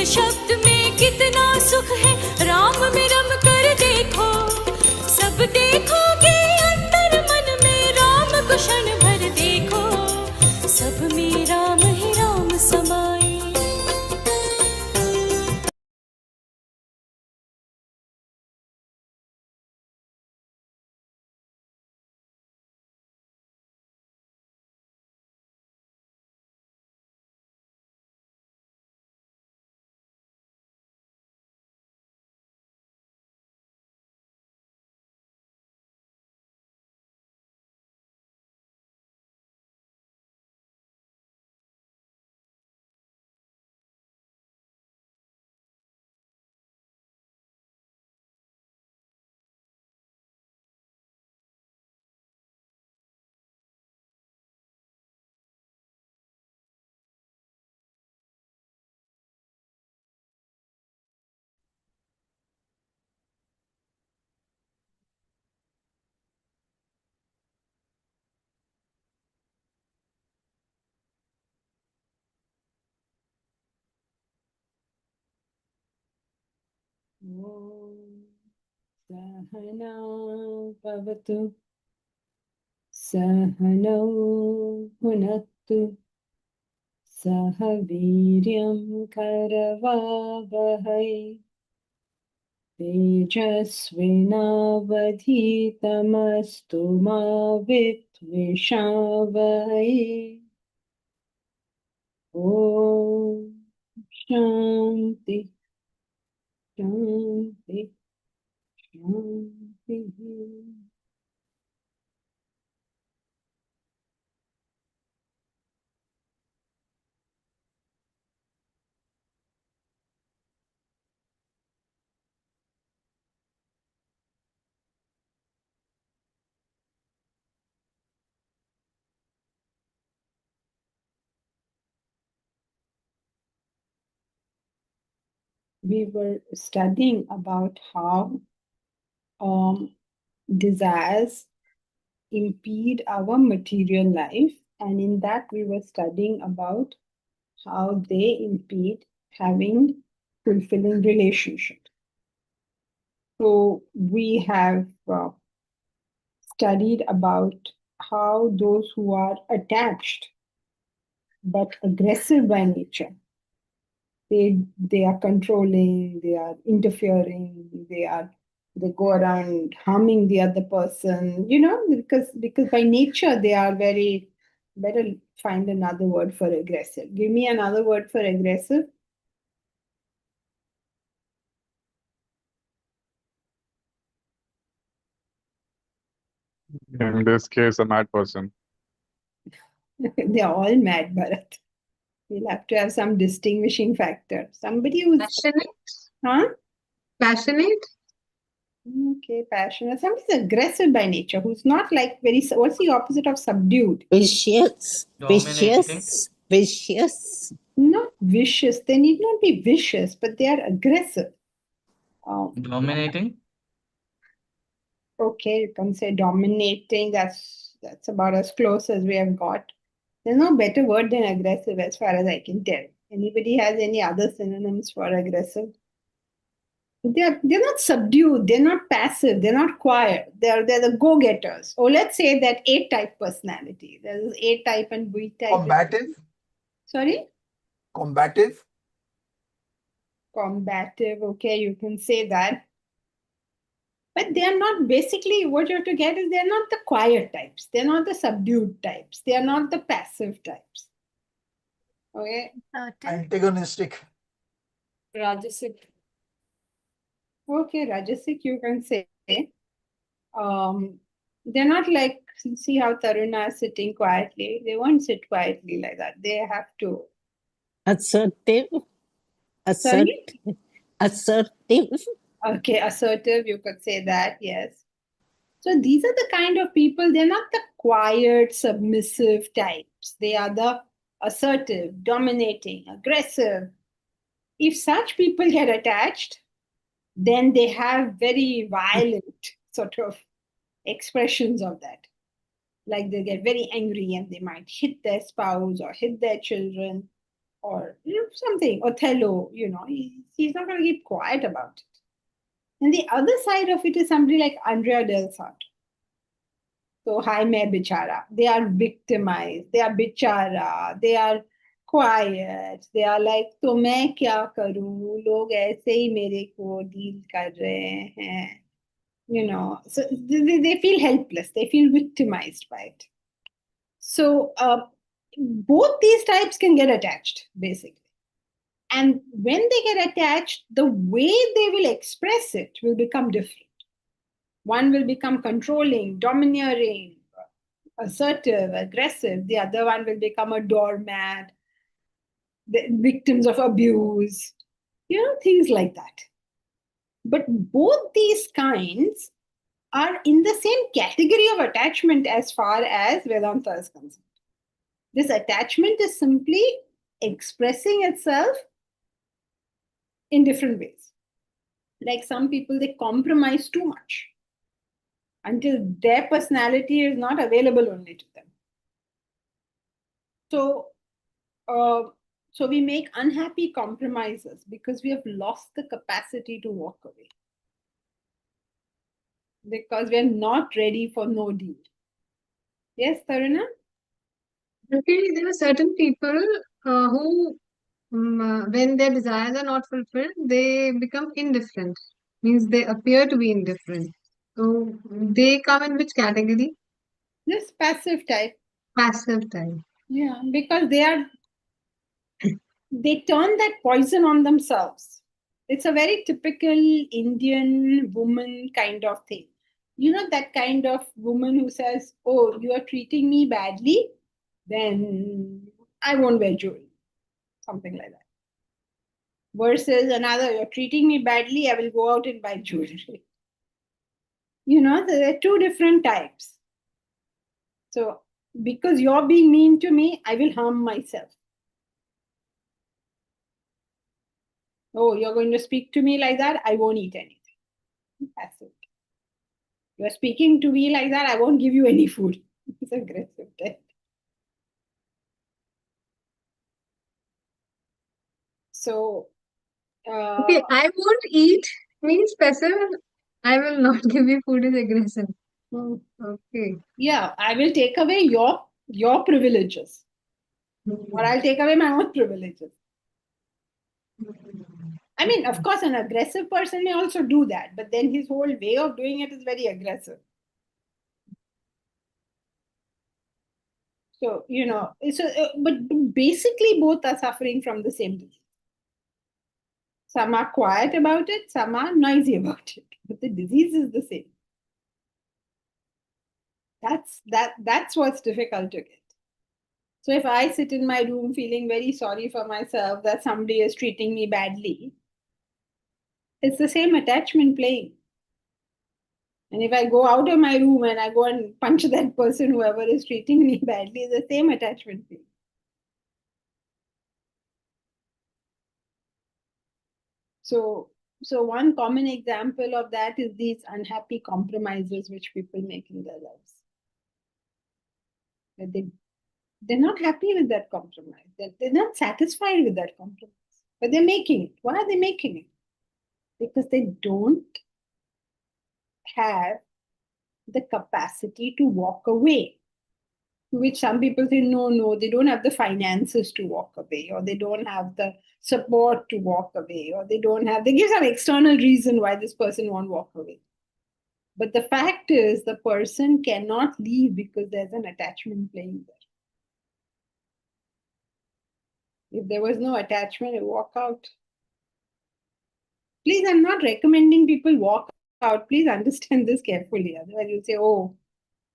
शब्द में कितना सुख है, राम में रम कर देखो। सब देखोगे अंतर मन में राम को क्षण भर देखो। सब में राम ही राम समाए। सहना भवतु सहनौ भुनक्तु सह वीर्यं करवावहै तेजस्विनावधीतमस्तु मा विद्विषावहै। ॐ शान्ति शान्ति शान्तिः। We were studying about how desires impede our material life, and in that we were studying about how they impede having fulfilling relationships. So we have studied about how those who are attached but aggressive by nature, they are controlling, they are interfering, they go around harming the other person, because by nature they are very, better find another word for aggressive. Give me another word for aggressive. In this case, a mad person. They're all mad, Bharat. We'll have to have some distinguishing factor. Somebody who's Passionate? huh? Passionate? Okay, passionate. Somebody's aggressive by nature, who's not like very. What's the opposite of subdued? Vicious, Dominating. vicious. Not vicious. They need not be vicious, but they are aggressive. Dominating. Okay, you can say dominating. That's about as close as we have got. There's no better word than aggressive, as far as I can tell. Anybody has any other synonyms for aggressive? They're not subdued. They're not passive. They're not quiet. They're the go-getters. Or let's say that A-type personality. There's A-type and B-type. Combative? Sorry? Combative? Combative. Okay, you can say that. But they're not, basically what you have to get is they're not the quiet types. They're not the subdued types. They are not the passive types. Okay? Antagonistic? Rajasic. Okay, Rajasic you can say. They're not like, see how Taruna is sitting quietly. They won't sit quietly like that. They have to. Assertive. Sorry? Assertive. Okay, assertive, you could say that, yes. So these are the kind of people, they're not the quiet, submissive types. They are the assertive, dominating, aggressive. If such people get attached, then they have very violent sort of expressions of that. Like they get very angry and they might hit their spouse or hit their children, or something, Othello, he's not going to keep quiet about it. And the other side of it is somebody like Andrea Del Sarto. So, hi, mein bichara. They are victimized. They are bichara. They are quiet. They are like, तो मैं क्या करूं? लोग ऐसे ही मेरे को deal कर रहे हैं. So they feel helpless. They feel victimized by it. So both these types can get attached, basically. And when they get attached, the way they will express it will become different. One will become controlling, domineering, assertive, aggressive. The other one will become a doormat, the victims of abuse, things like that. But both these kinds are in the same category of attachment as far as Vedanta is concerned. This attachment is simply expressing itself in different ways. Like some people, they compromise too much until their personality is not available only to them. So we make unhappy compromises because we have lost the capacity to walk away. Because we're not ready for no deal. Yes, Taruna? Okay, there are certain people who, when their desires are not fulfilled, they become indifferent. Means they appear to be indifferent. So they come in which category? This passive type. Passive type. Yeah, because they turn that poison on themselves. It's a very typical Indian woman kind of thing. That kind of woman who says, oh, you are treating me badly, then I won't wear jewelry. Something like that. Versus another, you're treating me badly, I will go out and buy jewelry. There are two different types. So, because you're being mean to me, I will harm myself. Oh, you're going to speak to me like that, I won't eat anything. That's it. You're speaking to me like that, I won't give you any food. It's aggressive type. So, Okay, I won't eat means passive. I will not give you food is aggressive. Okay. Yeah, I will take away your privileges, or I'll take away my own privileges. I mean, of course, an aggressive person may also do that, but then his whole way of doing it is very aggressive. So, but basically both are suffering from the same disease. Some are quiet about it, some are noisy about it, but the disease is the same. That's what's difficult to get. So if I sit in my room feeling very sorry for myself that somebody is treating me badly, it's the same attachment playing. And if I go out of my room and I go and punch that person, whoever is treating me badly, it's the same attachment playing. So one common example of that is these unhappy compromises which people make in their lives. That they're not happy with that compromise. They're not satisfied with that compromise. But they're making it. Why are they making it? Because they don't have the capacity to walk away. To which some people say, no, they don't have the finances to walk away, or they don't have the support to walk away, or they give some external reason why this person won't walk away. But the fact is, the person cannot leave because there's an attachment playing there. If there was no attachment, you walk out. Please, I'm not recommending people walk out. Please understand this carefully. Otherwise, you say, oh,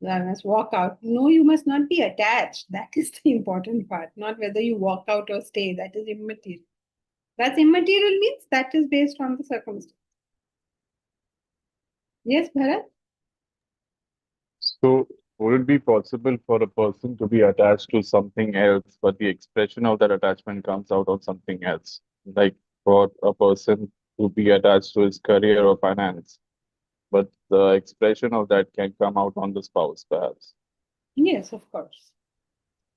I must walk out. No, you must not be attached. That is the important part, not whether you walk out or stay. That is immaterial. That's immaterial means that is based on the circumstance. Yes, Bharat? So, would it be possible for a person to be attached to something else, but the expression of that attachment comes out of something else? Like for a person to be attached to his career or finance, but the expression of that can come out on the spouse, perhaps. Yes, of course.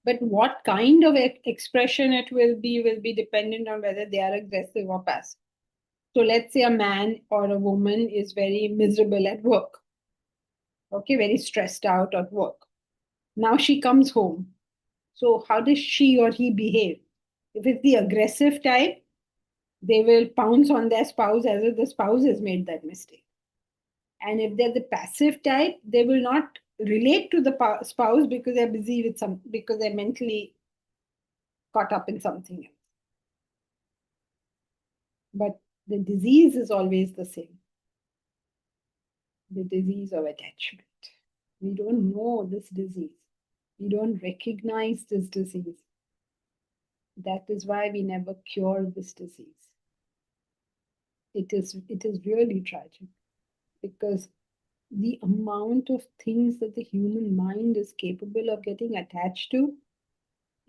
But what kind of expression it will be dependent on whether they are aggressive or passive. So let's say a man or a woman is very miserable at work. Okay, very stressed out at work. Now she comes home. So how does she or he behave? If it's the aggressive type, they will pounce on their spouse as if the spouse has made that mistake. And if they're the passive type, they will not relate to the spouse because they're busy with because they're mentally caught up in something else. But the disease is always the same. The disease of attachment. We don't know this disease. We don't recognize this disease. That is why we never cure this disease. It is really tragic because the amount of things that the human mind is capable of getting attached to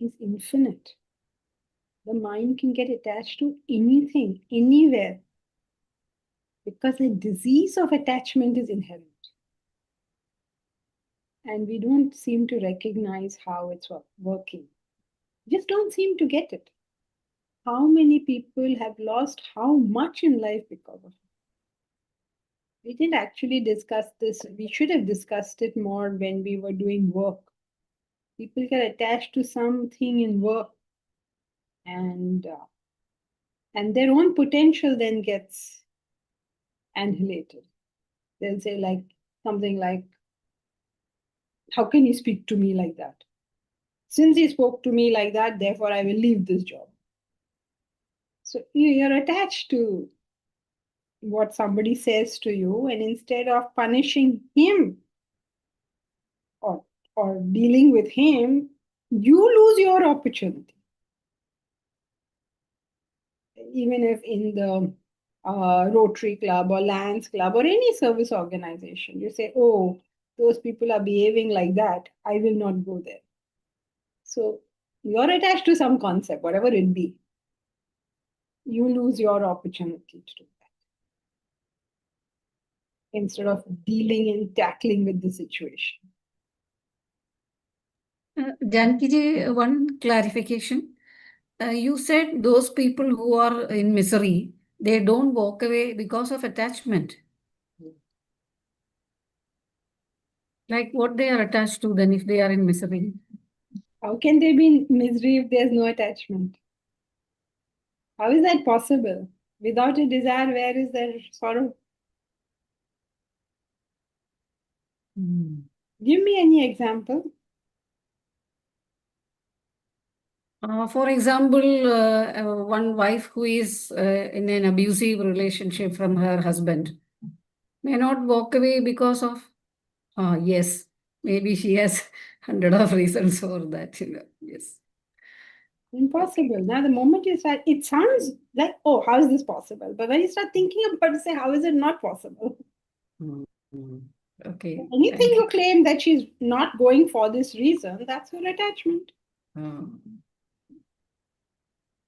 is infinite. The mind can get attached to anything, anywhere, because the disease of attachment is inherent. And we don't seem to recognize how it's working. Just don't seem to get it. How many people have lost how much in life because of it? We didn't actually discuss this. We should have discussed it more when we were doing work. People get attached to something in work, and their own potential then gets annihilated. They'll say something like, how can you speak to me like that? Since he spoke to me like that, therefore I will leave this job. So you're attached to what somebody says to you, and instead of punishing him or dealing with him, you lose your opportunity. Even if in the Rotary Club or Lions Club or any service organization, you say, oh, those people are behaving like that, I will not go there. So you're attached to some concept, whatever it be. You lose your opportunity to do that instead of dealing and tackling with the situation. Janki ji, one clarification. You said those people who are in misery, they don't walk away because of attachment. Like what they are attached to then if they are in misery? How can they be in misery if there's no attachment? How is that possible? Without a desire, where is there sorrow? Give me any example. For example, one wife who is in an abusive relationship from her husband may not walk away because of, yes, maybe she has 100 of reasons for that, yes. Impossible. Now, the moment you start, it sounds like, oh, how is this possible? But when you start thinking about it, say, how is it not possible? Okay. Anything you claim that she's not going for this reason, that's her attachment.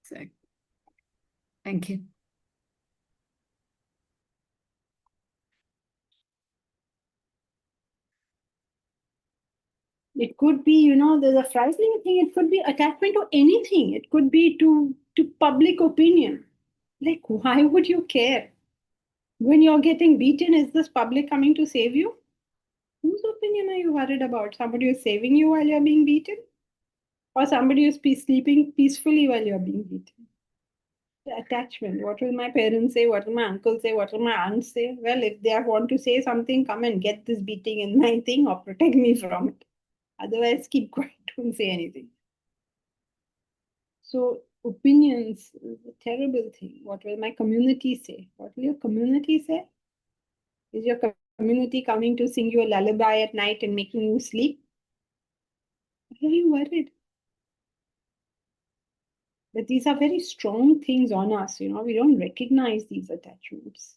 Exactly. Thank you. It could be, there's a frightening thing. It could be attachment to anything. It could be to public opinion. Like, why would you care? When you're getting beaten, is this public coming to save you? Whose opinion are you worried about? Somebody who's saving you while you're being beaten? Or somebody who's sleeping peacefully while you're being beaten? The attachment. What will my parents say? What will my uncle say? What will my aunt say? Well, if they want to say something, come and get this beating in my thing or protect me from it. Otherwise, keep quiet. Don't say anything. So opinions is a terrible thing. What will my community say? What will your community say? Is your community coming to sing you a lullaby at night and making you sleep? Why are you worried? But these are very strong things on us, we don't recognize these attachments.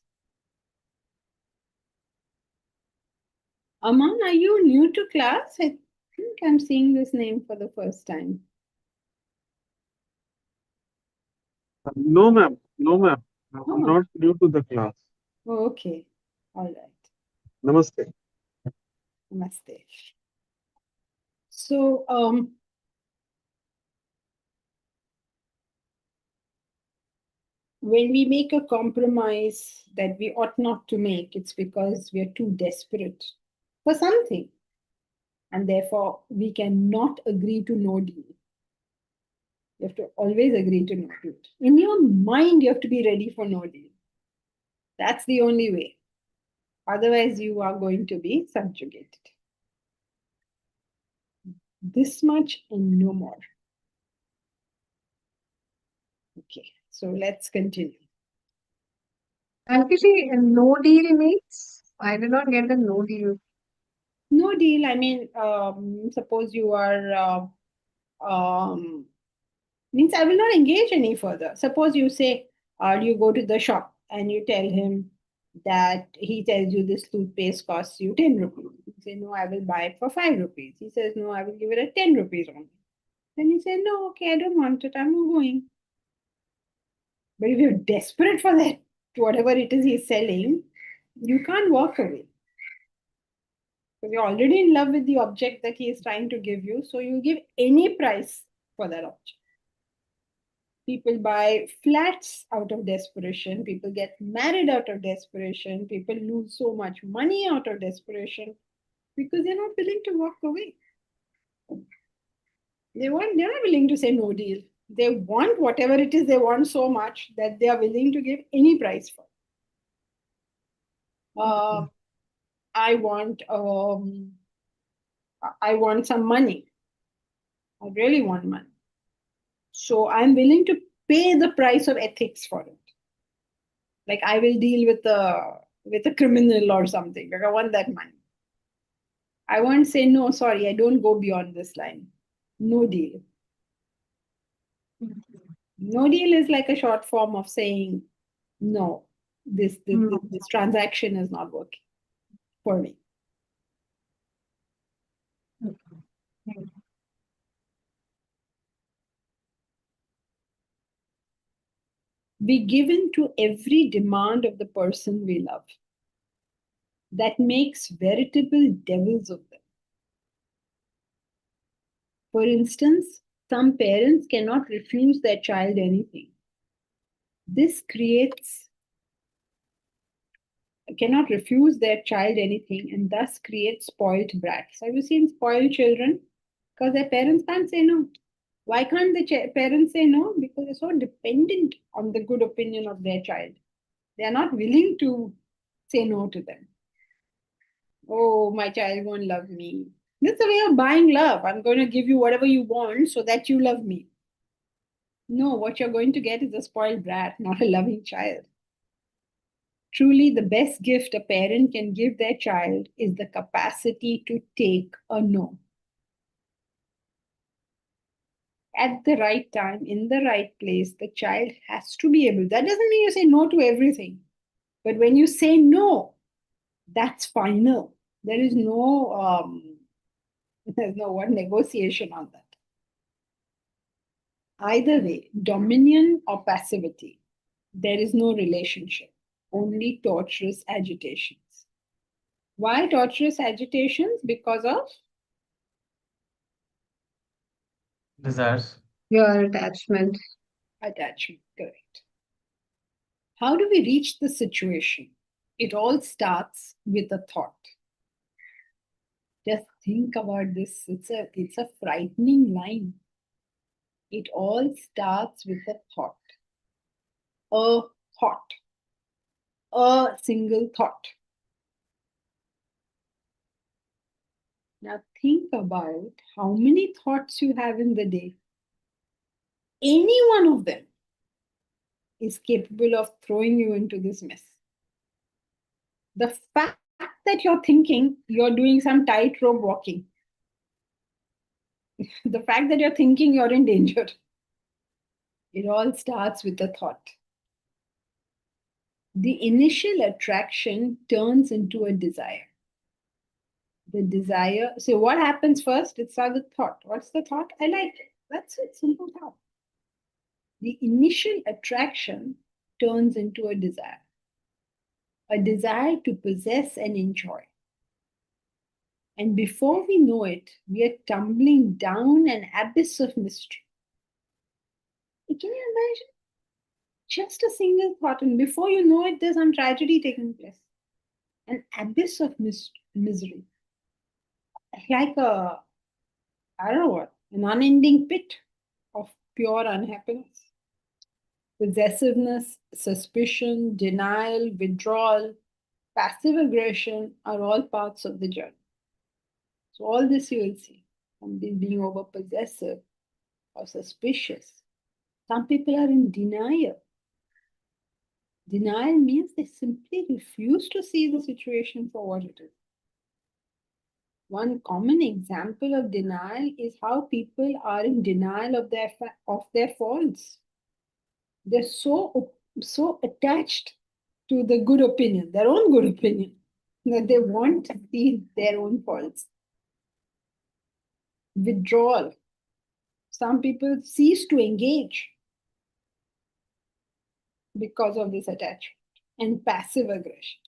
Aman, are you new to class? I think I'm seeing this name for the first time. No, ma'am. No, ma'am. Oh. I'm not new to the class. Oh, okay. All right. Namaste. Namaste. So, when we make a compromise that we ought not to make, it's because we are too desperate for something. And therefore, we cannot agree to no deal. You have to always agree to no deal. In your mind, you have to be ready for no deal. That's the only way. Otherwise, you are going to be subjugated. This much and no more. Okay, so let's continue. Actually, no deal means I did not get the no deal. No deal. I mean, suppose you are, means I will not engage any further. Suppose you say, you go to the shop and you tell him that he tells you this toothpaste costs you 10 rupees. You say, no, I will buy it for 5 rupees. He says, no, I will give it at 10 rupees only. Then you say, no, okay, I don't want it. I'm not going. But if you're desperate for that, whatever it is he's selling, you can't walk away. Because you're already in love with the object that he is trying to give you. So you give any price for that object. People buy flats out of desperation. People get married out of desperation. People lose so much money out of desperation because they're not willing to walk away. They're not willing to say no deal. They want whatever it is they want so much that they are willing to give any price for. I want some money. I really want money. So I'm willing to pay the price of ethics for it. Like I will deal with a criminal or something. Like I want that money. I won't say no, sorry, I don't go beyond this line. No deal. No deal is like a short form of saying no, this transaction is not working for me. We give in to every demand of the person we love. That makes veritable devils of them. For instance, some parents cannot refuse their child anything. This cannot refuse their child anything and thus creates spoiled brats. Have you seen spoiled children? Because their parents can't say no. Why can't the parents say no? Because they're so dependent on the good opinion of their child. They are not willing to say no to them. Oh, my child won't love me. That's a way of buying love. I'm going to give you whatever you want so that you love me. No, what you're going to get is a spoiled brat, not a loving child. Truly, the best gift a parent can give their child is the capacity to take a no. At the right time, in the right place, the child has to be able. That doesn't mean you say no to everything. But when you say no, that's final. There is no negotiation on that. Either way, dominion or passivity, there is no relationship, only torturous agitations. Why torturous agitations? Because of Desires. Your attachment. attachment, correct. How do we reach the situation? It all starts with a thought. Just think about this. It's a frightening line. It all starts with a thought. A thought. A single thought. Now think about how many thoughts you have in the day. Any one of them is capable of throwing you into this mess. The fact that you're thinking you're doing some tightrope walking, the fact that you're thinking you're in danger, it all starts with a thought. The initial attraction turns into a desire. The desire, so what happens first? It starts with thought. What's the thought? I like it. That's it, simple thought. The initial attraction turns into a desire to possess and enjoy. And before we know it, we are tumbling down an abyss of mystery. Can you imagine? Just a single thought, and before you know it, there's some tragedy taking place. An abyss of misery. Like I don't know what, an unending pit of pure unhappiness. Possessiveness, suspicion, denial, withdrawal, passive aggression are all parts of the journey. So all this you will see. Somebody being over possessive or suspicious. Some people are in denial. Denial means they simply refuse to see the situation for what it is. One common example of denial is how people are in denial of their faults. They're so attached to the good opinion, their own good opinion, that they want to see their own faults. Withdrawal. Some people cease to engage because of this attachment. And passive aggression.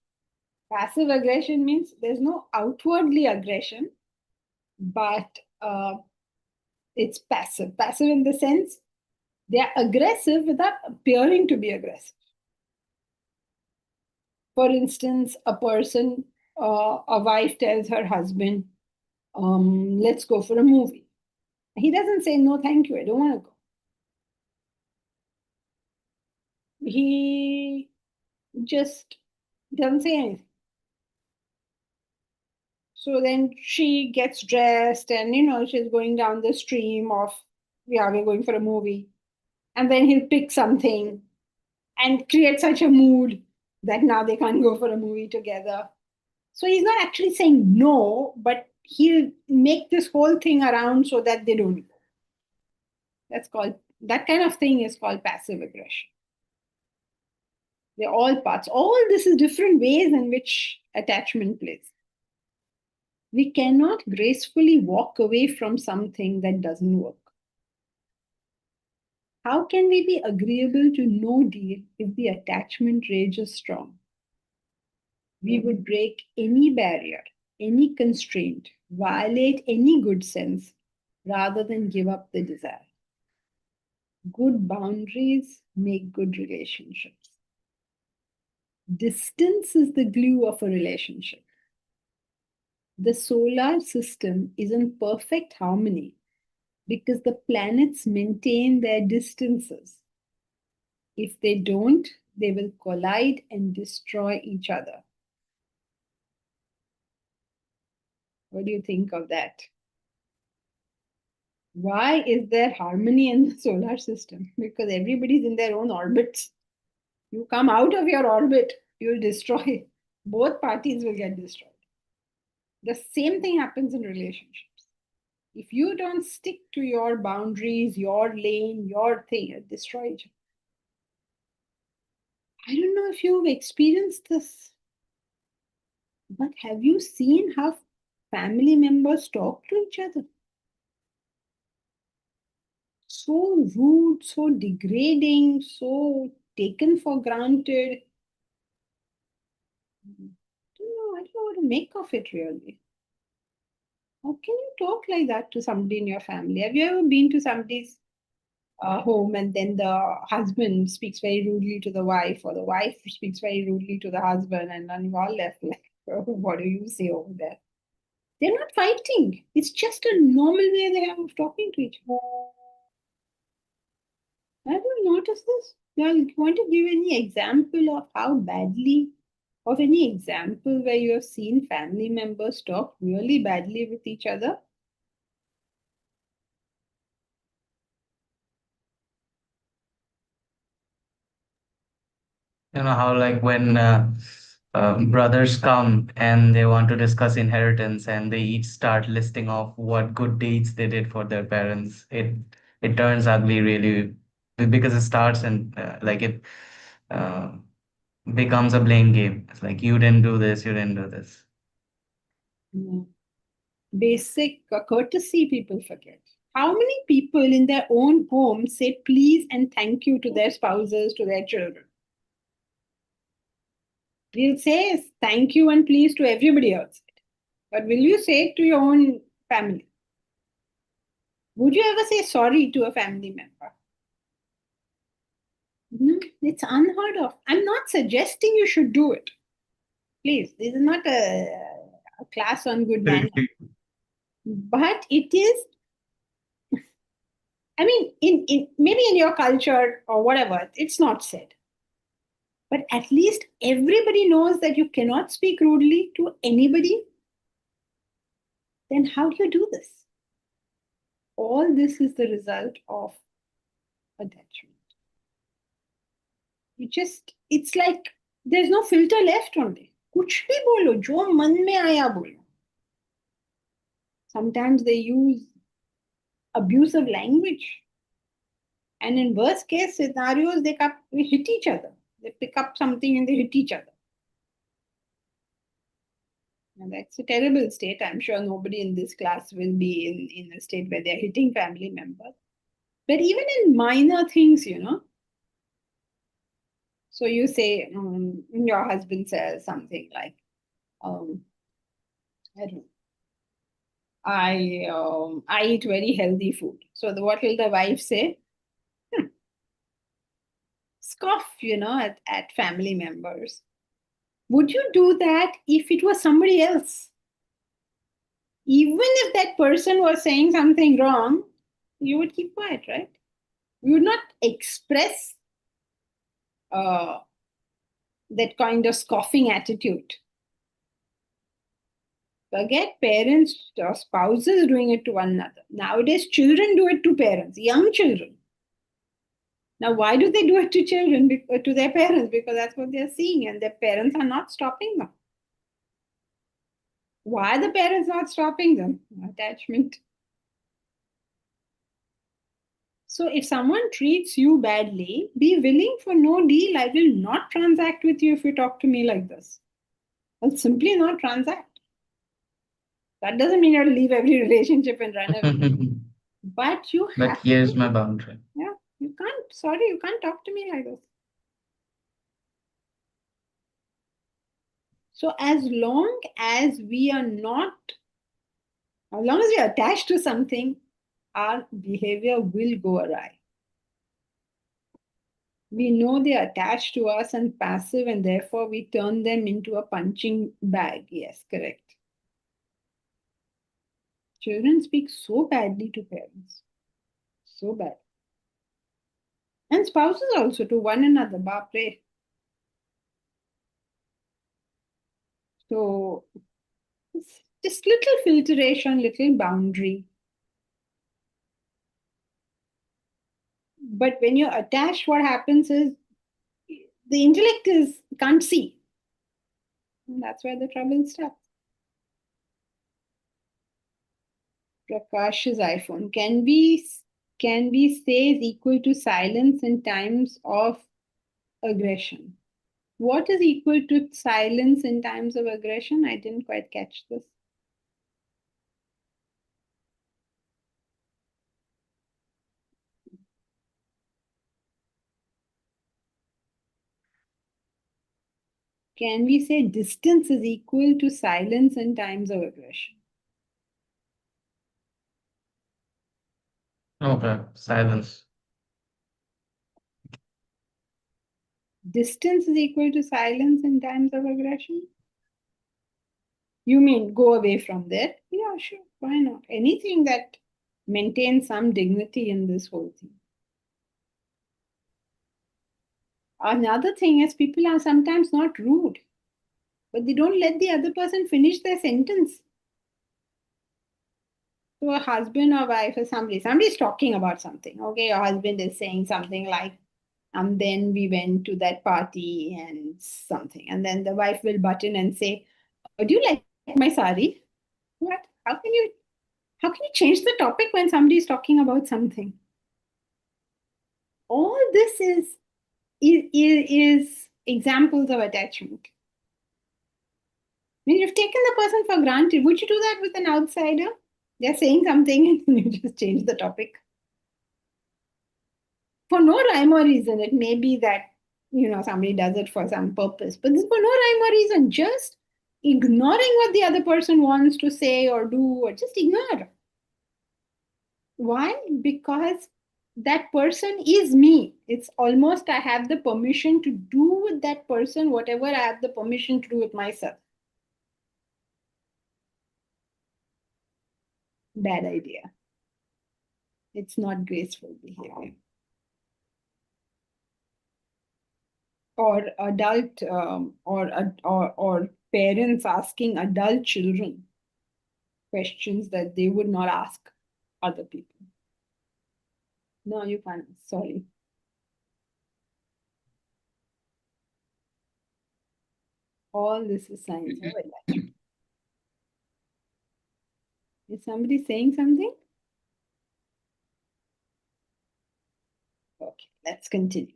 Passive aggression means there's no outwardly aggression, but it's passive. Passive in the sense they are aggressive without appearing to be aggressive. For instance, a wife tells her husband, let's go for a movie. He doesn't say, no, thank you, I don't want to go. He just doesn't say anything. So then she gets dressed and, she's going down the stream of, yeah, we're going for a movie. And then he'll pick something and create such a mood that now they can't go for a movie together. So he's not actually saying no, but he'll make this whole thing around so that they don't go. That kind of thing is called passive aggression. They're all parts. All this is different ways in which attachment plays. We cannot gracefully walk away from something that doesn't work. How can we be agreeable to no deal if the attachment rage is strong? We would break any barrier, any constraint, violate any good sense, rather than give up the desire. Good boundaries make good relationships. Distance is the glue of a relationship. The solar system is in perfect harmony because the planets maintain their distances. If they don't, they will collide and destroy each other. What do you think of that? Why is there harmony in the solar system? Because everybody's in their own orbits. You come out of your orbit, you'll destroy. Both parties will get destroyed. The same thing happens in relationships. If you don't stick to your boundaries, your lane, your thing, you'll destroy each other. I don't know if you've experienced this, but have you seen how family members talk to each other? So rude, so degrading, so taken for granted. I don't know what to make of it really. How can you talk like that to somebody in your family? Have you ever been to somebody's home and then the husband speaks very rudely to the wife, or the wife speaks very rudely to the husband, and then you're all left like, oh, what do you say over there? They're not fighting. It's just a normal way they have of talking to each other. Have you noticed this? You want to give any example of any example where you have seen family members talk really badly with each other? You know how, like, when brothers come and they want to discuss inheritance, and they each start listing off what good deeds they did for their parents. It turns ugly really, because it starts, and it uh, becomes a blame game. It's like, you didn't do this, you didn't do this. Yeah. Basic courtesy people forget. How many people in their own home say please and thank you to their spouses, to their children? We'll say thank you and please to everybody outside. But will you say it to your own family? Would you ever say sorry to a family member? No. It's unheard of. I'm not suggesting you should do it. Please, this is not a class on good manners. But it is, I mean, in maybe in your culture or whatever, it's not said. But at least everybody knows that you cannot speak rudely to anybody. Then how do you do this? All this is the result of attachment. It's like there's no filter left only. कुछ भी बोलो, जो मन में आया बोलो. Sometimes they use abusive language. And in worst case scenarios, they hit each other. They pick up something and they hit each other. And that's a terrible state. I'm sure nobody in this class will be in a state where they're hitting family members. But even in minor things, so you say, your husband says something like, I don't know, I eat very healthy food. So what will the wife say? Scoff, at family members. Would you do that if it was somebody else? Even if that person was saying something wrong, you would keep quiet, right? You would not express that kind of scoffing attitude. Forget parents or spouses doing it to one another. Nowadays, children do it to parents, young children. Now, why do they do it to children, to their parents? Because that's what they're seeing, and their parents are not stopping them. Why are the parents not stopping them? Attachment. So if someone treats you badly, be willing for no deal. I will not transact with you if you talk to me like this. I'll simply not transact. That doesn't mean I'll leave every relationship and run away. But you have But here's my boundary. Yeah, you can't talk to me like this. So as long as we are attached to something, our behavior will go awry. We know they are attached to us and passive, and therefore we turn them into a punching bag. Yes, correct. Children speak so badly to parents. So bad. And spouses also to one another. Bapre. So just little filtration, little boundary. But when you're attached, what happens is the intellect can't see. And that's where the trouble starts. Prakash's iPhone. Can we say is equal to silence in times of aggression? What is equal to silence in times of aggression? I didn't quite catch this. Can we say distance is equal to silence in times of aggression? Okay, silence. Distance is equal to silence in times of aggression? You mean go away from there? Yeah, sure. Why not? Anything that maintains some dignity in this whole thing. Another thing is people are sometimes not rude, but they don't let the other person finish their sentence. So a husband or wife or somebody's talking about something. Okay, your husband is saying something like, and then we went to that party and something. And then the wife will butt in and say, oh, do you like my sari? What? How can you change the topic when somebody is talking about something? All this is examples of attachment. I mean, you've taken the person for granted. Would you do that with an outsider? They're saying something and you just change the topic. For no rhyme or reason. It may be that, somebody does it for some purpose, but this for no rhyme or reason. Just ignoring what the other person wants to say or do, or just ignore. Why? Because that person is me. It's almost I have the permission to do with that person whatever I have the permission to do with myself. Bad idea. It's not graceful behavior. Or adult or parents asking adult children questions that they would not ask other people. No, you can't. Sorry. All this is signs of attachment. Is somebody saying something? Okay, let's continue.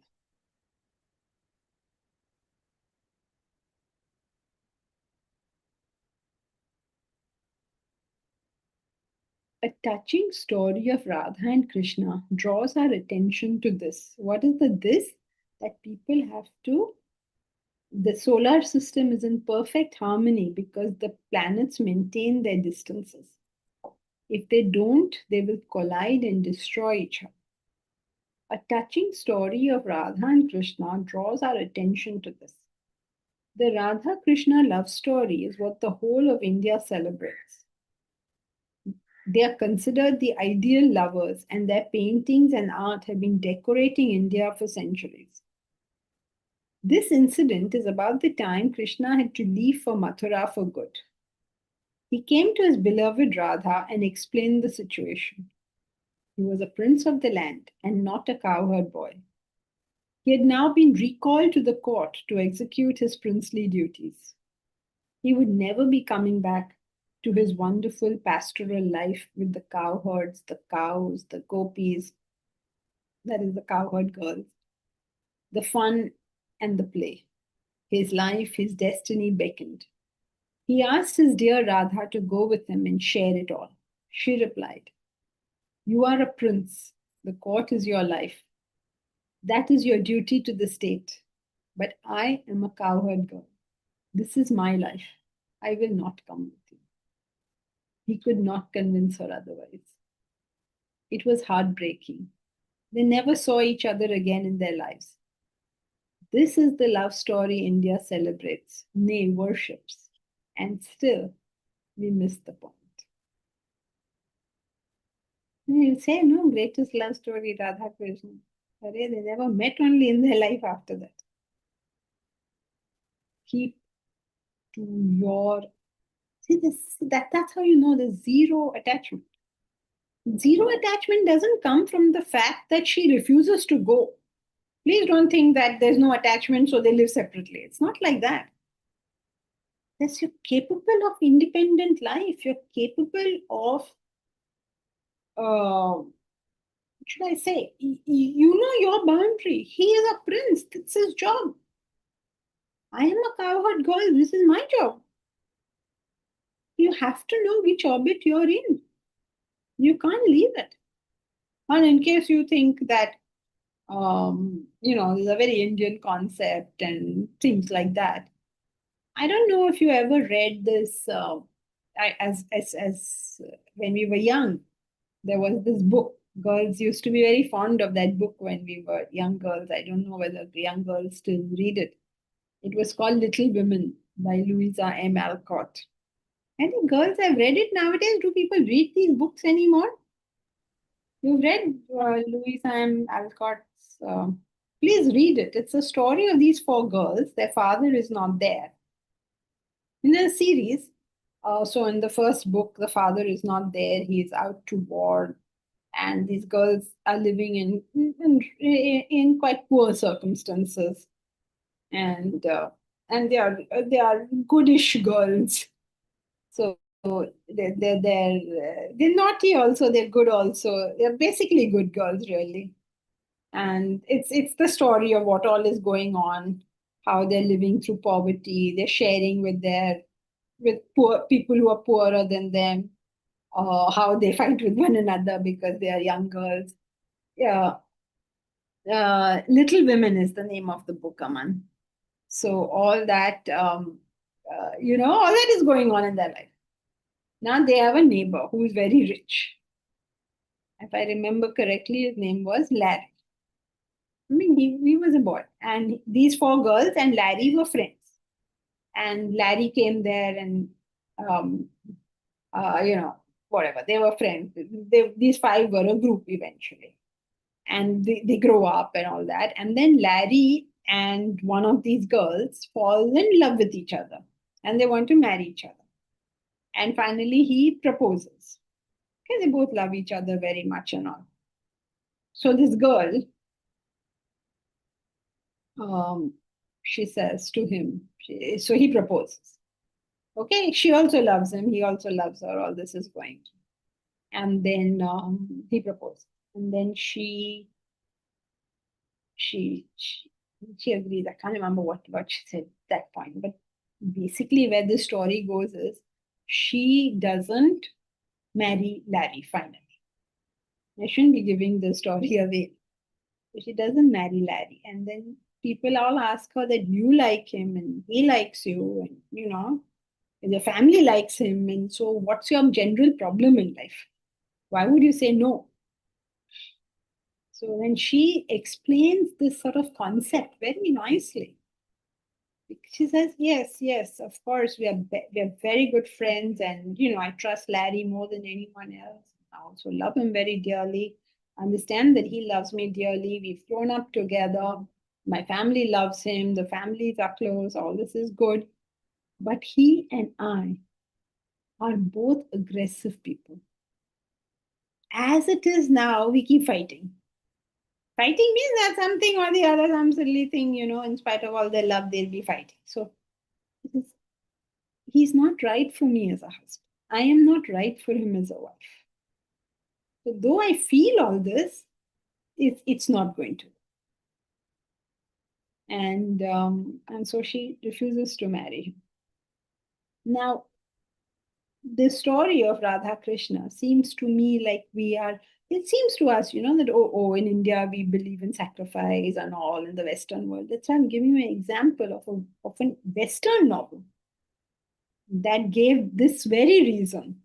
A touching story of Radha and Krishna draws our attention to this. What is the this? That people have to, the solar system is in perfect harmony because the planets maintain their distances. If they don't, they will collide and destroy each other. A touching story of Radha and Krishna draws our attention to this. The Radha Krishna love story is what the whole of India celebrates. They are considered the ideal lovers, and their paintings and art have been decorating India for centuries. This incident is about the time Krishna had to leave for Mathura for good. He came to his beloved Radha and explained the situation. He was a prince of the land and not a cowherd boy. He had now been recalled to the court to execute his princely duties. He would never be coming back to his wonderful pastoral life with the cowherds, the cows, the gopis, that is, the cowherd girls, the fun and the play. His life, his destiny beckoned. He asked his dear Radha to go with him and share it all. She replied, "You are a prince. The court is your life. That is your duty to the state. But I am a cowherd girl. This is my life. I will not come with you." He could not convince her otherwise. It was heartbreaking. They never saw each other again in their lives. This is the love story India celebrates, nay, worships, and still we miss the point. You'll say, no, greatest love story, Radha Krishna. They never met only in their life after that. Keep to your, see this, that's how you know there's zero attachment. Zero attachment doesn't come from the fact that she refuses to go. Please don't think that there's no attachment, so they live separately. It's not like that. Yes, you're capable of independent life. You're capable of, what should I say? You know your boundary. He is a prince. That's his job. I am a cowherd girl. This is my job. You have to know which orbit you're in. You can't leave it. And in case you think that, there's a very Indian concept and things like that. I don't know if you ever read this. As when we were young, there was this book. Girls used to be very fond of that book when we were young girls. I don't know whether the young girls still read it. It was called Little Women by Louisa M. Alcott. I think girls have read it nowadays. Do people read these books anymore? You've read Louisa M. Alcott's. Please read it. It's a story of these four girls. Their father is not there. In the series, so in the first book, the father is not there. He is out to war, and these girls are living in quite poor circumstances, and they are goodish girls. So they're naughty also. They're good also. They're basically good girls, really. And it's the story of what all is going on, how they're living through poverty. They're sharing with poor people who are poorer than them, how they fight with one another because they are young girls. Yeah, Little Women is the name of the book, Aman. So all that, all that is going on in their life. Now they have a neighbor who is very rich. If I remember correctly, his name was Larry. I mean, he was a boy. And these four girls and Larry were friends. And Larry came there and, um, whatever, they were friends. These five were a group eventually. And they grow up and all that. And then Larry and one of these girls fall in love with each other and they want to marry each other. And finally, he proposes. Okay, they both love each other very much and all. So this girl, she says to him, so he proposes. Okay, she also loves him, he also loves her, all this is going. And then he proposes. And then she agrees. I can't remember what she said at that point, but basically where the story goes is she doesn't marry Larry finally. I shouldn't be giving the story away. So she doesn't marry Larry. And then people all ask her that you like him and he likes you, and and your family likes him. And so what's your general problem in life? Why would you say no? So when she explains this sort of concept very nicely, she says, yes, of course, we are very good friends, and I trust Larry more than anyone else. I also love him very dearly. Understand that he loves me dearly. We've grown up together. My family loves him. The families are close. All this is good. But he and I are both aggressive people. As it is now, we keep fighting. Fighting means that something or the other, some silly thing, in spite of all their love, they'll be fighting. So he's not right for me as a husband. I am not right for him as a wife. So though I feel all this, it's not going to. And so she refuses to marry him. Now, the story of Radha Krishna seems to me like it seems to us, that, in India, we believe in sacrifice and all in the Western world. That's why I'm giving you an example of a Western novel that gave this very reason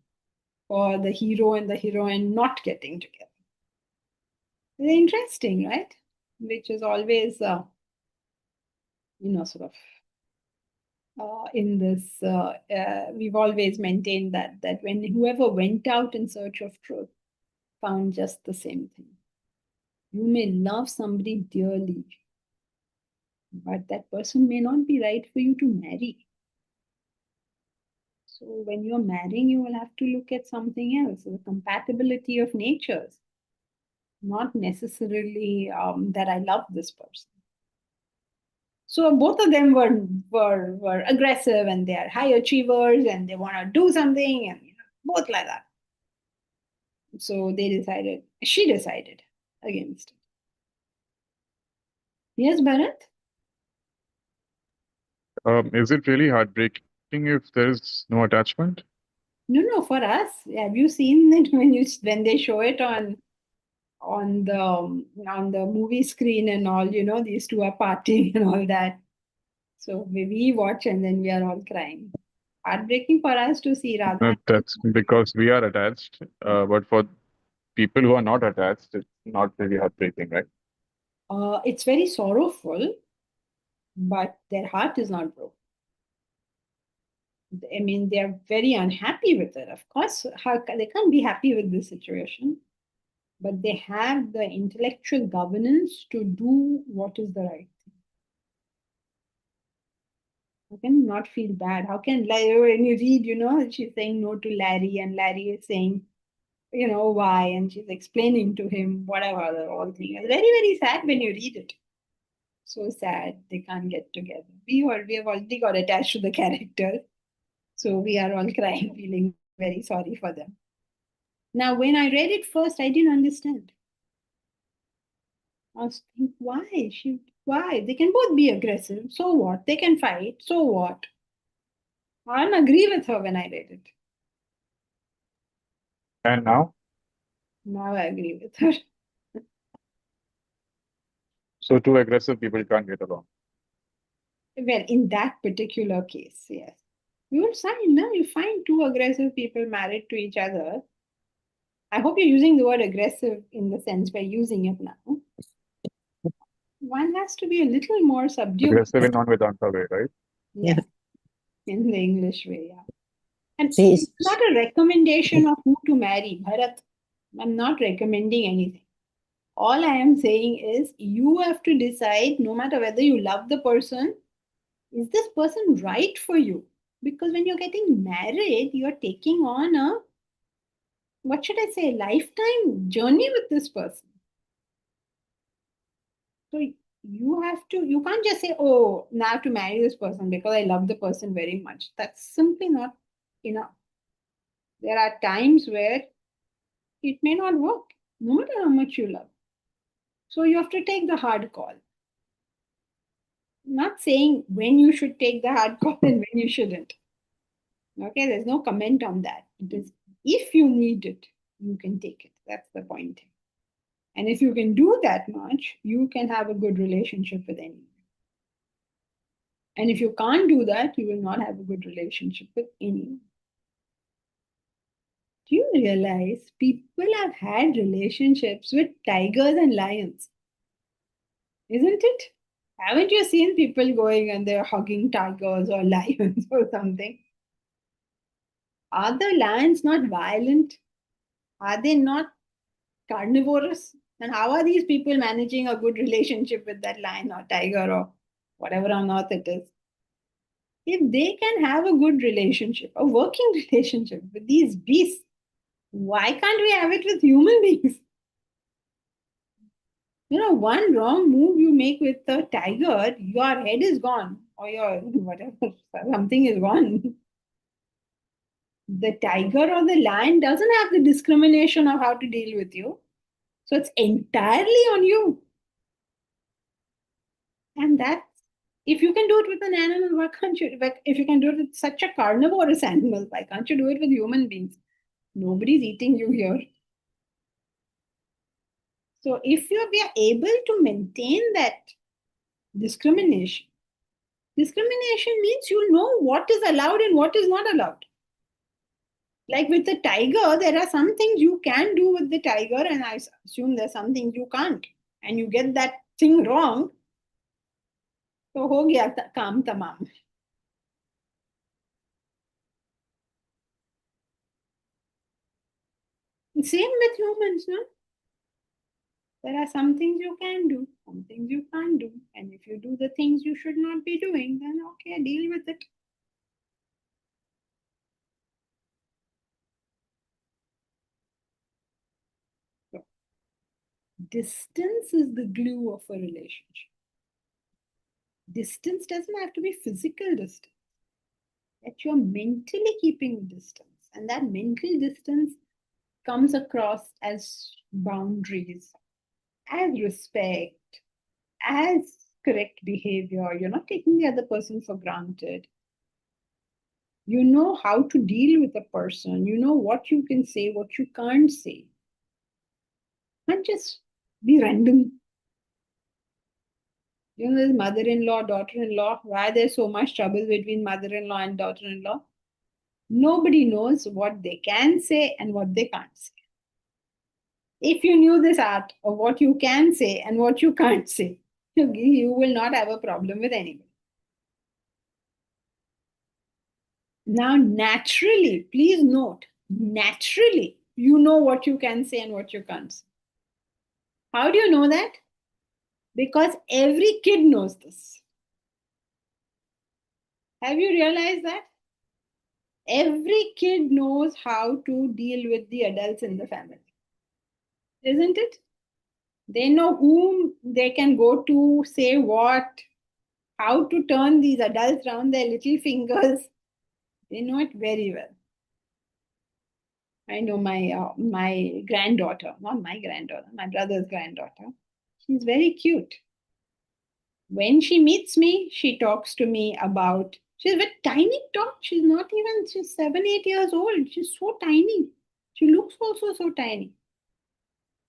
for the hero and the heroine not getting together. It's interesting, right? Which is always, sort of in this, we've always maintained that when whoever went out in search of truth found just the same thing. You may love somebody dearly, but that person may not be right for you to marry. So when you're marrying, you will have to look at something else, the compatibility of natures, not necessarily that I love this person. So both of them were aggressive, and they are high achievers, and they want to do something, and both like that. So she decided against it. Yes, Bharat? Is it really heartbreaking if there is no attachment? No, for us. Have you seen it when they show it on the movie screen and all, these two are partying and all that. So we watch and then we are all crying. Heartbreaking for us to see Radha. That's because we are attached. But for people who are not attached, it's not really heartbreaking, right? It's very sorrowful, but their heart is not broken. I mean, they are very unhappy with it. Of course, they can't be happy with this situation, but they have the intellectual governance to do what is the right thing. How can you not feel bad? How can, like, when you read, she's saying no to Larry, and Larry is saying, why, and she's explaining to him whatever the whole thing. It's very, very sad when you read it. So sad they can't get together. We have already got attached to the character. So we are all crying, feeling very sorry for them. Now, when I read it first, I didn't understand. I was thinking, why? They can both be aggressive. So what? They can fight. So what? I didn't agree with her when I read it. And now? Now I agree with her. So two aggressive people can't get along. Well, in that particular case, yes. You will find two aggressive people married to each other. I hope you're using the word aggressive in the sense we're using it now. One has to be a little more subdued. Aggressive in non-Vedanta way, right? Yeah, in the English way, yeah. And Yes. it's not a recommendation of who to marry, Bharat. I'm not recommending anything. All I am saying is you have to decide, no matter whether you love the person, is this person right for you? Because when you're getting married, you're taking on a, what should I say, lifetime journey with this person. So you can't just say, oh, now I have to marry this person because I love the person very much. That's simply not enough. There are times where it may not work, no matter how much you love. So you have to take the hard call. I'm not saying when you should take the hard call and when you shouldn't. Okay, there's no comment on that. It is if you need it, you can take it. That's the point. And if you can do that much, you can have a good relationship with anyone. And if you can't do that, you will not have a good relationship with anyone. Do you realize people have had relationships with tigers and lions? Isn't it? Haven't you seen people going and they're hugging tigers or lions or something? Are the lions not violent? Are they not carnivorous? And how are these people managing a good relationship with that lion or tiger or whatever on earth it is? If they can have a good relationship, a working relationship with these beasts, why can't we have it with human beings? One wrong move you make with the tiger, your head is gone, or your whatever, something is gone. The tiger or the lion doesn't have the discrimination of how to deal with you. So it's entirely on you. And that's, if you can do it with an animal, why can't you? If you can do it with such a carnivorous animal, why can't you do it with human beings? Nobody's eating you here. So if we are able to maintain that discrimination means you know what is allowed and what is not allowed. Like with the tiger, there are some things you can do with the tiger, and I assume there's some things you can't. And you get that thing wrong, so ho gaya kaam tamam. Same with humans, no? There are some things you can do, some things you can't do. And if you do the things you should not be doing, then okay, deal with it. So, distance is the glue of a relationship. Distance doesn't have to be physical distance. That you're mentally keeping distance. And that mental distance comes across as boundaries, as respect, as correct behavior. You're not taking the other person for granted. You know how to deal with a person. You know what you can say, what you can't say. Not just be random. There's mother-in-law, daughter-in-law. Why there's so much trouble between mother-in-law and daughter-in-law? Nobody knows what they can say and what they can't say. If you knew this art of what you can say and what you can't say, you will not have a problem with anyone. Now, naturally, please note, naturally, you know what you can say and what you can't say. How do you know that? Because every kid knows this. Have you realized that? Every kid knows how to deal with the adults in the family. Isn't it? They know whom they can go to, say what, how to turn these adults around their little fingers. They know it very well. I know my granddaughter, not my granddaughter, my brother's granddaughter. She's very cute. When she meets me, she talks to me about, she's a very tiny talk. She's 7, 8 years old. She's so tiny. She looks also so tiny.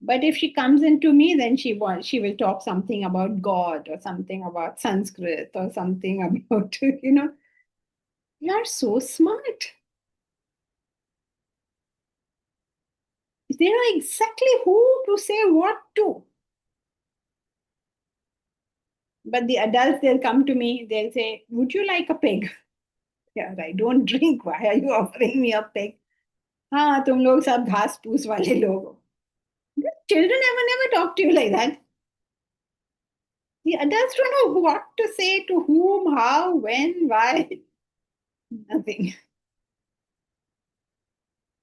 But if she comes into me, then she will talk something about God or something about Sanskrit or something about, you are so smart. They know exactly who to say what to. But the adults, they'll come to me, they'll say, would you like a pig? Yeah, I don't drink. Why are you offering me a pig? हाँ तुम लोग सब घास फूस वाले लोग हो. Children never talk to you like that. The adults don't know what to say to whom, how, when, why. Nothing.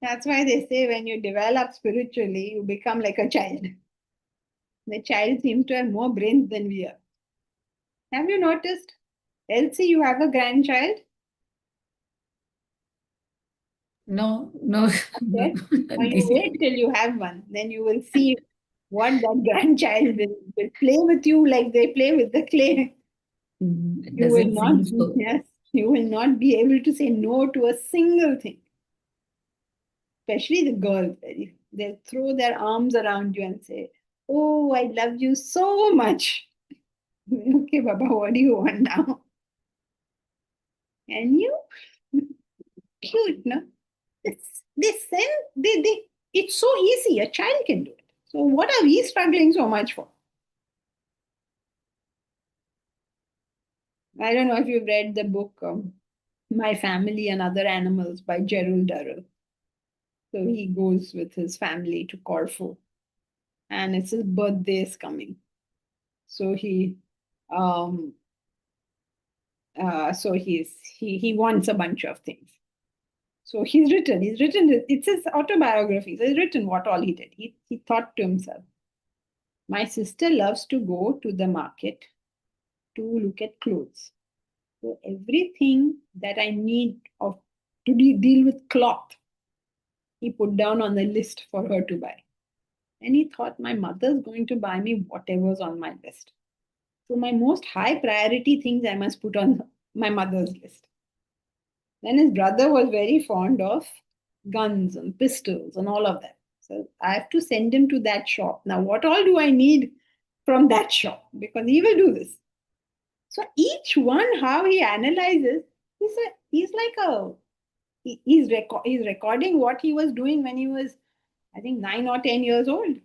That's why they say when you develop spiritually, you become like a child. The child seems to have more brains than we are. Have you noticed? Elsie, you have a grandchild? No, no. Okay. Now you This- wait till you have one. Then you will see what that grandchild will play with you like they play with the clay. It You will doesn't not, seem so. yes, you will not be able to say no to a single thing. Especially the girls, they'll throw their arms around you and say, oh, I love you so much. Okay, Baba, what do you want now? And you? Cute, no? It's so easy. A child can do it. So what are we struggling so much for? I don't know if you've read the book My Family and Other Animals by Gerald Durrell. So he goes with his family to Corfu, and it's his birthday is coming. So um, he wants a bunch of things. So he's written. It's his autobiography. So he's written what all he did. He thought to himself, my sister loves to go to the market to look at clothes. So everything that I need of to deal with cloth, he put down on the list for her to buy. And he thought my mother's going to buy me whatever's on my list. So my most high priority things I must put on my mother's list. Then his brother was very fond of guns and pistols and all of that. So I have to send him to that shop. Now, what all do I need from that shop? Because he will do this. So each one, how he analyzes, he's recording what he was doing when he was, I think, 9 or 10 years old.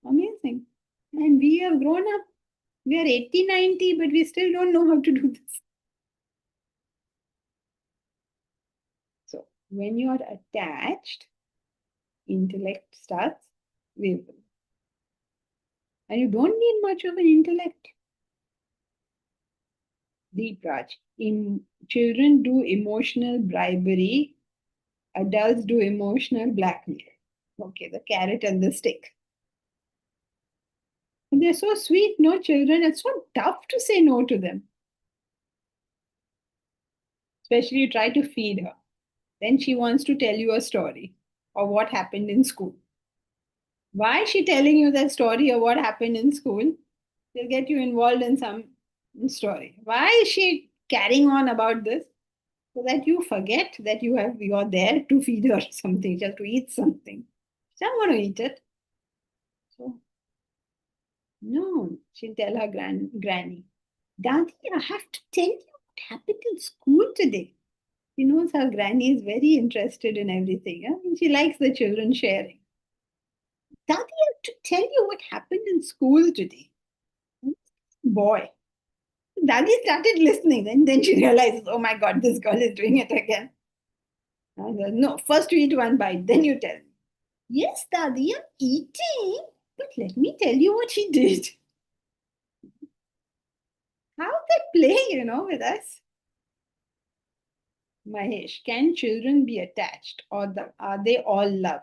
Amazing. And we have grown up. We are 80, 90, but we still don't know how to do this. So when you are attached, intellect starts wavering. And you don't need much of an intellect. Deep Raj. Children do emotional bribery, adults do emotional blackmail. Okay, the carrot and the stick. And they're so sweet, no children. It's so tough to say no to them. Especially you try to feed her. Then she wants to tell you a story of what happened in school. Why is she telling you that story of what happened in school? She'll get you involved in some story. Why is she carrying on about this? So that you forget that you're there to feed her something, just to eat something. She doesn't want to eat it. So no, she'll tell her granny, Daddy, I have to tell you what happened in school today. She knows her granny is very interested in everything. And she likes the children sharing. Daddy, I have to tell you what happened in school today. Boy. Daddy started listening. And then she realizes, oh my God, this girl is doing it again. No, first you eat one bite, then you tell me. Yes, Daddy, I'm eating. But let me tell you what he did. How they play, with us. Mahesh, can children be attached or are they all love?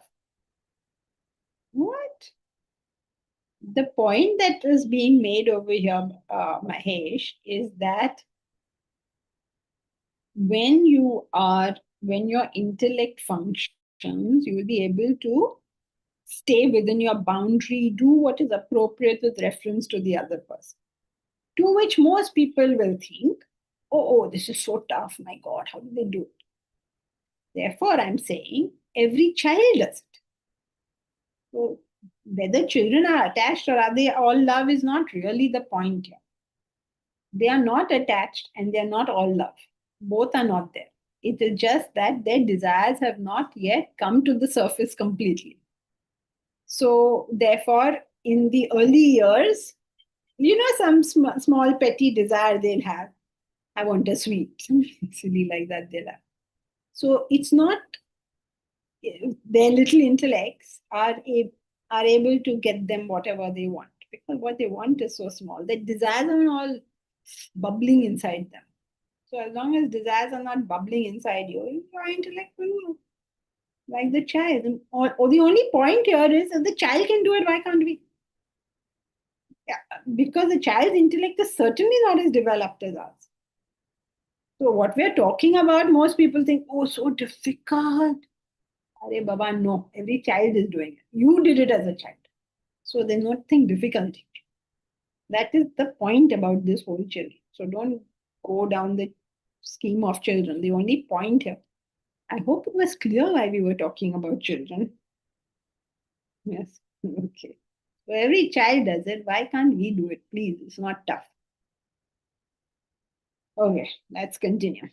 What? The point that is being made over here, Mahesh, is that when your intellect functions, you will be able to stay within your boundary, do what is appropriate with reference to the other person. To which most people will think, oh, this is so tough. My God, how do they do it? Therefore, I'm saying every child does it. So whether children are attached or are they all love is not really the point here. They are not attached and they are not all love. Both are not there. It is just that their desires have not yet come to the surface completely. So, therefore, in the early years, some small petty desire they'll have. I want a sweet, silly like that they'll have. So, it's not their little intellects are able to get them whatever they want, because what they want is so small. Their desires are all bubbling inside them. So as long as desires are not bubbling inside you, your intellect will like the child. Or the only point here is if the child can do it, why can't we? Yeah, because the child's intellect is certainly not as developed as ours. So what we are talking about, most people think, oh, so difficult. Arey Baba, no, every child is doing it. You did it as a child. So there's nothing difficult. That is the point about this whole children. So don't go down the scheme of children. The only point here. I hope it was clear why we were talking about children. Yes. Okay. So every child does it. Why can't we do it? Please, it's not tough. Okay, let's continue.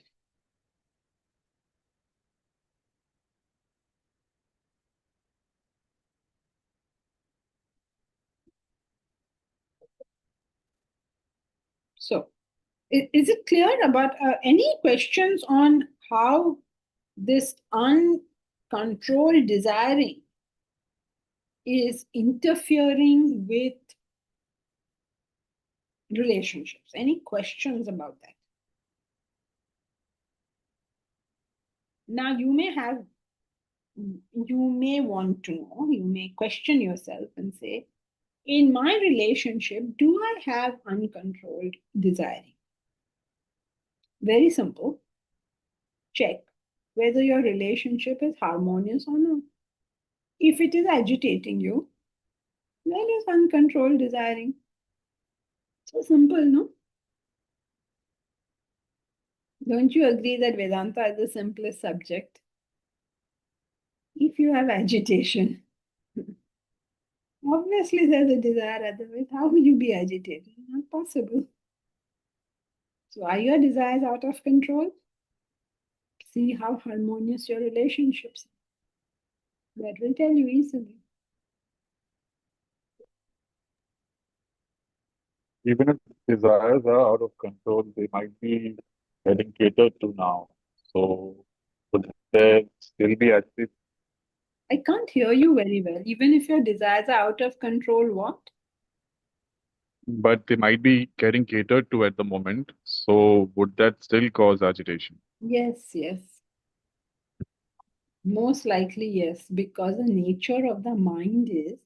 So, is it clear about any questions on how this uncontrolled desiring is interfering with relationships? Any questions about that? Now, you may want to know, you may question yourself and say, in my relationship, do I have uncontrolled desiring? Very simple. Check whether your relationship is harmonious or not. If it is agitating you, then it's uncontrolled desiring. So simple, no? Don't you agree that Vedanta is the simplest subject? If you have agitation, obviously there's a desire, otherwise, how will you be agitated? Not possible. So, are your desires out of control? See how harmonious your relationships are. That will tell you easily. Even if desires are out of control, they might be getting catered to now. So would there still be actually, I can't hear you very well. Even if your desires are out of control, what? but they might be getting catered to at the moment. So would that still cause agitation? Yes, yes. Most likely, yes, because the nature of the mind is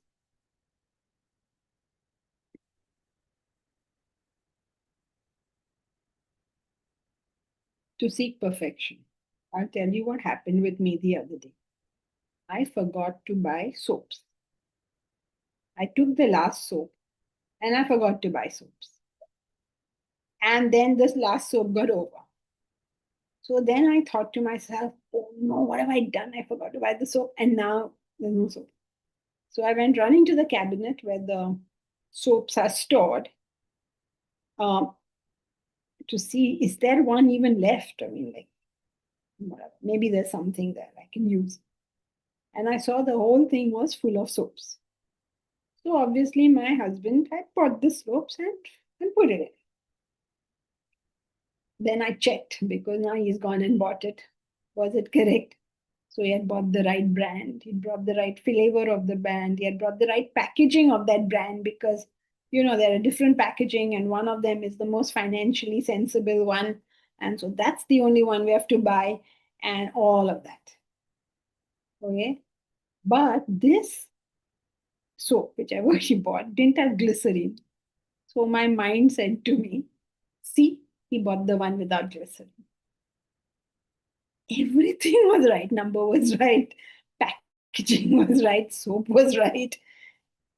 to seek perfection. I'll tell you what happened with me the other day. I forgot to buy soaps. I took the last soap and I forgot to buy soaps. And then this last soap got over. So then I thought to myself, oh no, what have I done? I forgot to buy the soap and now there's no soap. So I went running to the cabinet where the soaps are stored to see, is there one even left? I mean, like, whatever. Maybe there's something there I can use. And I saw the whole thing was full of soaps. So obviously my husband had bought the soaps and put it in. Then I checked because now he's gone and bought it. Was it correct? So he had bought the right brand. He brought the right flavor of the brand. He had brought the right packaging of that brand because, there are different packaging and one of them is the most financially sensible one. And so that's the only one we have to buy and all of that. Okay. But this soap, whichever he bought, didn't have glycerin. So my mind said to me, see, he bought the one without glycerin. Everything was right. Number was right. Packaging was right. Soap was right.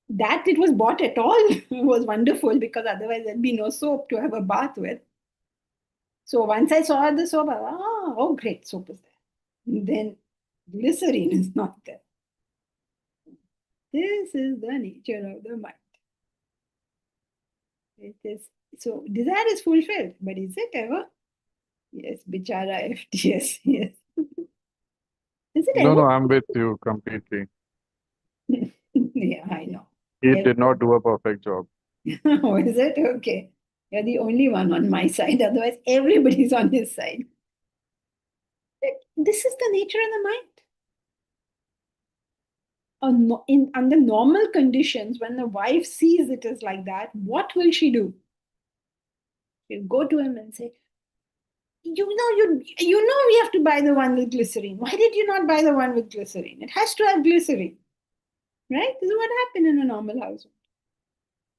That it was bought at all was wonderful because otherwise there'd be no soap to have a bath with. So once I saw the soap, oh great, soap is there. Then glycerin is not there. This is the nature of the mind. It is so desire is fulfilled, but is it ever? Yes, bichara FTS. Yes. Is it No, ever? no, I'm with you completely. Yeah, I know. He Yes. did not do a perfect job. Oh, is it? Okay. You're the only one on my side. Otherwise, everybody's on his side. This is the nature of the mind. Under normal conditions, when the wife sees it is like that, what will she do? She'll go to him and say, you know we have to buy the one with glycerine. Why did you not buy the one with glycerine? It has to have glycerine. Right? This is what happened in a normal household.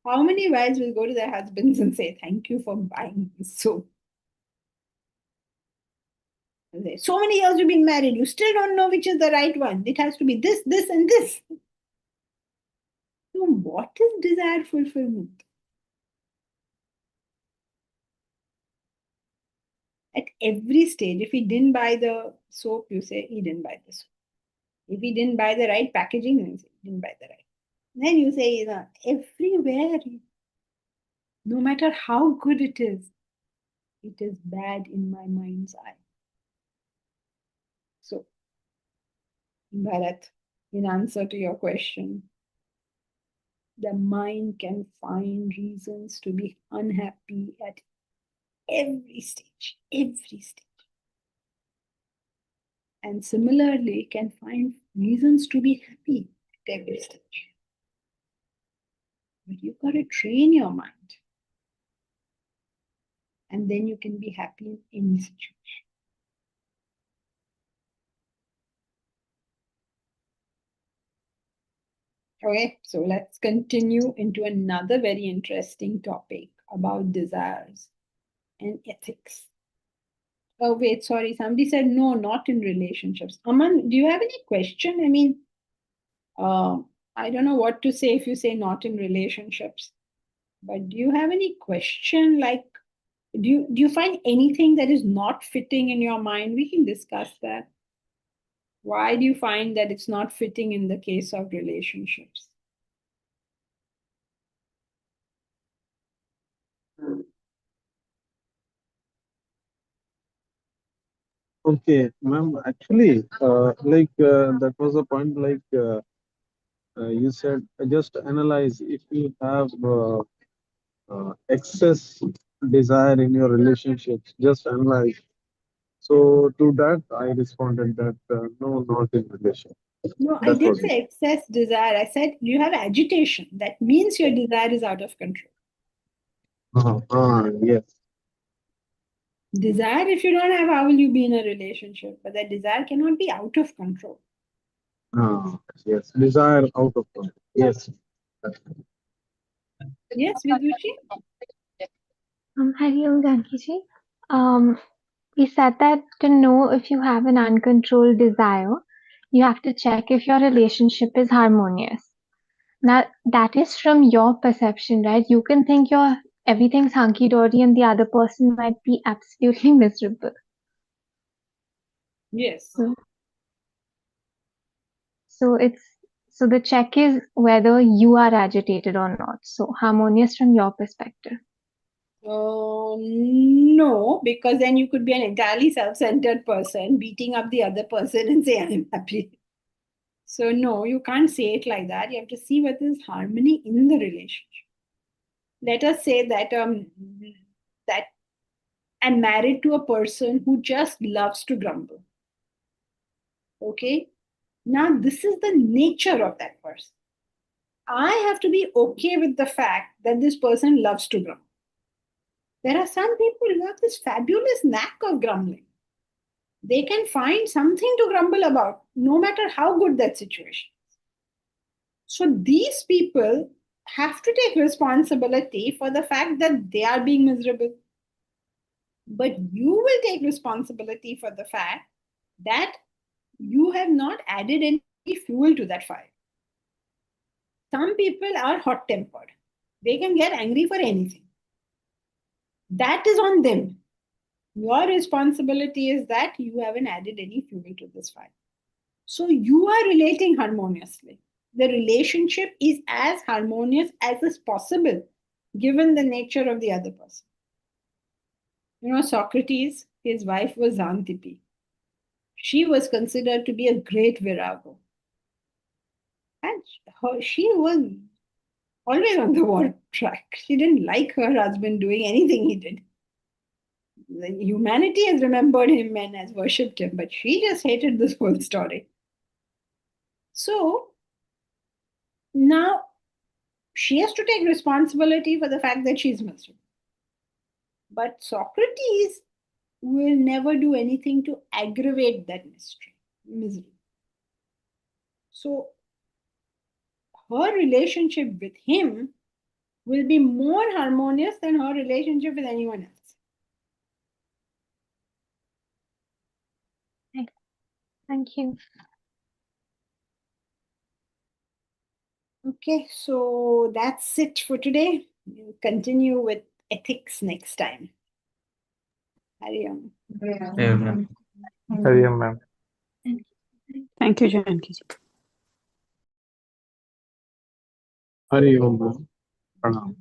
How many wives will go to their husbands and say, thank you for buying this soap? So many years you've been married, you still don't know which is the right one. It has to be this, this, and this. So, what is desire fulfillment? At every stage, if he didn't buy the soap, you say he didn't buy the soap. If he didn't buy the right packaging, then you say he didn't buy the right. Then you say, everywhere, no matter how good it is bad in my mind's eye. So, Bharat, in answer to your question, the mind can find reasons to be unhappy at every stage, and similarly can find reasons to be happy at every stage. But you've got to train your mind, and then you can be happy in any situation. Okay, so let's continue into another very interesting topic about desires and ethics. Oh, wait, sorry. Somebody said no, not in relationships. Aman, do you have any question? I mean, I don't know what to say if you say not in relationships. But do you have any question? Like, do you find anything that is not fitting in your mind? We can discuss that. Why do you find that it's not fitting in the case of relationships? Okay, ma'am. Actually, that was a point. You said, just analyze if you have excess desire in your relationships. Just analyze. So to that, I responded that no, not in relation. No, I That didn't was it. say excess desire. I said you have agitation. That means your desire is out of control. Yes. Desire, if you don't have, how will you be in a relationship? But that desire cannot be out of control. Yes. Desire out of control. Yes. Yes, Vidushi? Hari Om Janki ji. We said that to know if you have an uncontrolled desire, you have to check if your relationship is harmonious. Now, that is from your perception, right? You can think everything's hunky dory and the other person might be absolutely miserable. Yes. So the check is whether you are agitated or not. So harmonious from your perspective. No, because then you could be an entirely self-centered person beating up the other person and say, I'm happy. So no, you can't say it like that. You have to see whether there's harmony in the relationship. Let us say that that I'm married to a person who just loves to grumble. Okay? Now, this is the nature of that person. I have to be okay with the fact that this person loves to grumble. There are some people who have this fabulous knack of grumbling. They can find something to grumble about, no matter how good that situation is. So these people have to take responsibility for the fact that they are being miserable. But you will take responsibility for the fact that you have not added any fuel to that fire. Some people are hot tempered, they can get angry for anything. That is on them. Your responsibility is that you haven't added any fuel to this fire. So you are relating harmoniously. The relationship is as harmonious as is possible given the nature of the other person. Socrates, his wife was Xantippe. She was considered to be a great virago. And she was always on the war track. She didn't like her husband doing anything he did. Humanity has remembered him and has worshipped him, but she just hated this whole story. So now she has to take responsibility for the fact that she's miserable. But Socrates will never do anything to aggravate that misery. So her relationship with him will be more harmonious than her relationship with anyone else. Thank you. Okay, so that's it for today. We'll continue with ethics next time. Hari Om. Yeah, ma'am. Hari Om, ma'am. Thank you, Janki. Hari Om. Pranam.